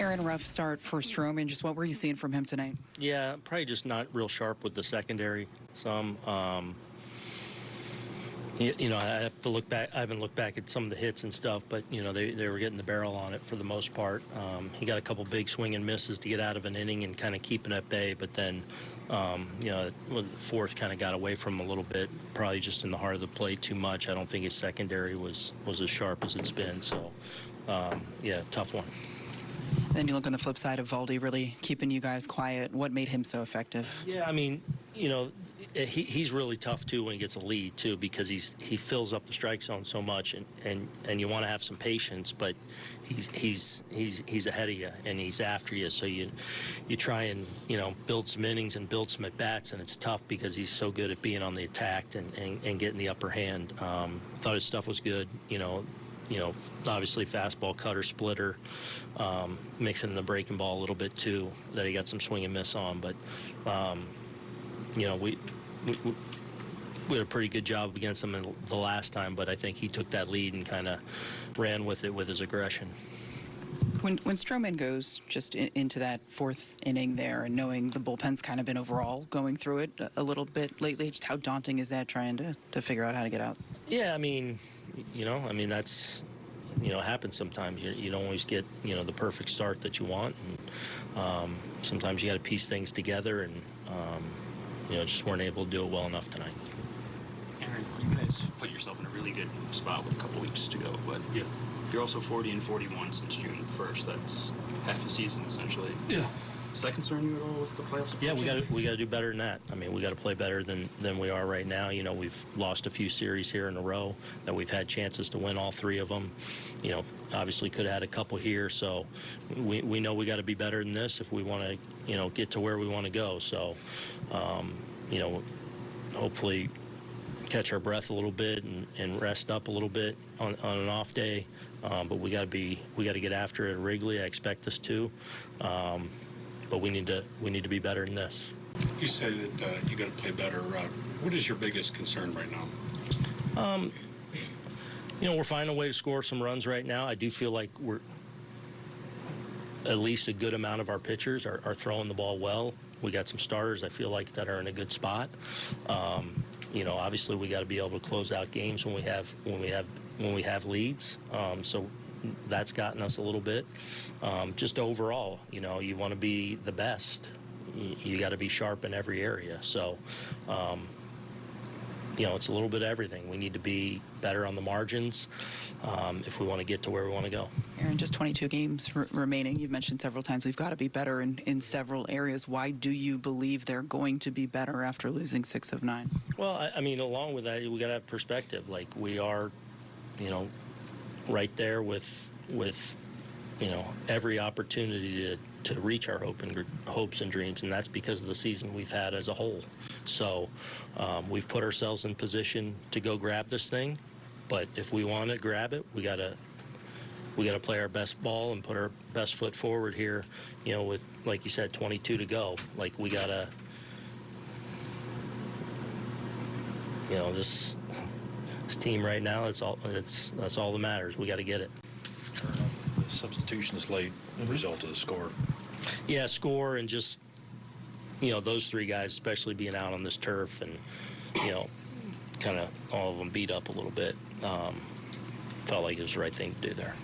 Aaron, rough start for Stroman. Just what were you seeing from him tonight? Yeah, probably just not real sharp with the secondary. I have to look back. I haven't looked back at some of the hits and stuff, but they were getting the barrel on it for the most part. He got a couple big swing and misses to get out of an inning and kind of keep it at bay, but then the fourth kind of got away from him a little bit, probably just in the heart of the plate too much. I don't think his secondary was as sharp as it's been. So yeah, tough one. Then you look on the flip side of Valdi really keeping you guys quiet. What made him so effective? Yeah, I mean, he's really tough too when he gets a lead too, because he fills up the strike zone so much, and you want to have some patience, but he's ahead of you and he's after you, so you try and build some innings and build some at bats, and it's tough because he's so good at being on the attack and getting the upper hand. Thought his stuff was good. Obviously fastball, cutter, splitter, mixing in the breaking ball a little bit too, that he got some swing and miss on. But we had a pretty good job against him the last time, but I think he took that lead and kind of ran with it with his aggression. When Stroman goes just into that fourth inning there, and knowing the bullpen's kind of been overall going through it a little bit lately, just how daunting is that trying to figure out how to get outs? Yeah, I mean, that's, happens sometimes. You don't always get, the perfect start that you want. And sometimes you got to piece things together, and, just weren't able to do it well enough tonight. Aaron, you guys put yourself in a really good spot with a couple weeks to go, but yeah, you're also 40-41 since June 1st. That's half a season, essentially. Yeah. Does that concern you at all with the playoffs approaching? Yeah, we got to do better than that. I mean, we got to play better than we are right now. We've lost a few series here in a row that we've had chances to win all three of them. Obviously could have had a couple here, so we know we got to be better than this if we want to, get to where we want to go. So, hopefully catch our breath a little bit and rest up a little bit on an off day. But we got to get after it at Wrigley. I expect us to. But we need to be better than this. You say that you got to play better. What is your biggest concern right now? We're finding a way to score some runs right now. I do feel like we're at least a good amount of our pitchers are throwing the ball well. We got some starters I feel like that are in a good spot. Obviously we got to be able to close out games when we have leads. So that's gotten us a little bit. Just overall, you want to be the best. You got to be sharp in every area. So, it's a little bit of everything. We need to be better on the margins if we want to get to where we want to go. Aaron, just 22 games remaining. You've mentioned several times we've got to be better in several areas. Why do you believe they're going to be better after losing 6 of 9? Well, I mean, along with that, we got to have perspective. Like, we are, right there with every opportunity to reach our hopes and dreams, and that's because of the season we've had as a whole. So we've put ourselves in position to go grab this thing, but if we want to grab it, we gotta play our best ball and put our best foot forward here. With, like you said, 22 to go. Like, we gotta, this team right now, that's all that matters. We got to get it. The substitutions late, the result of the score. Yeah, score, and just those three guys, especially being out on this turf, and kind of all of them beat up a little bit. Felt like it was the right thing to do there.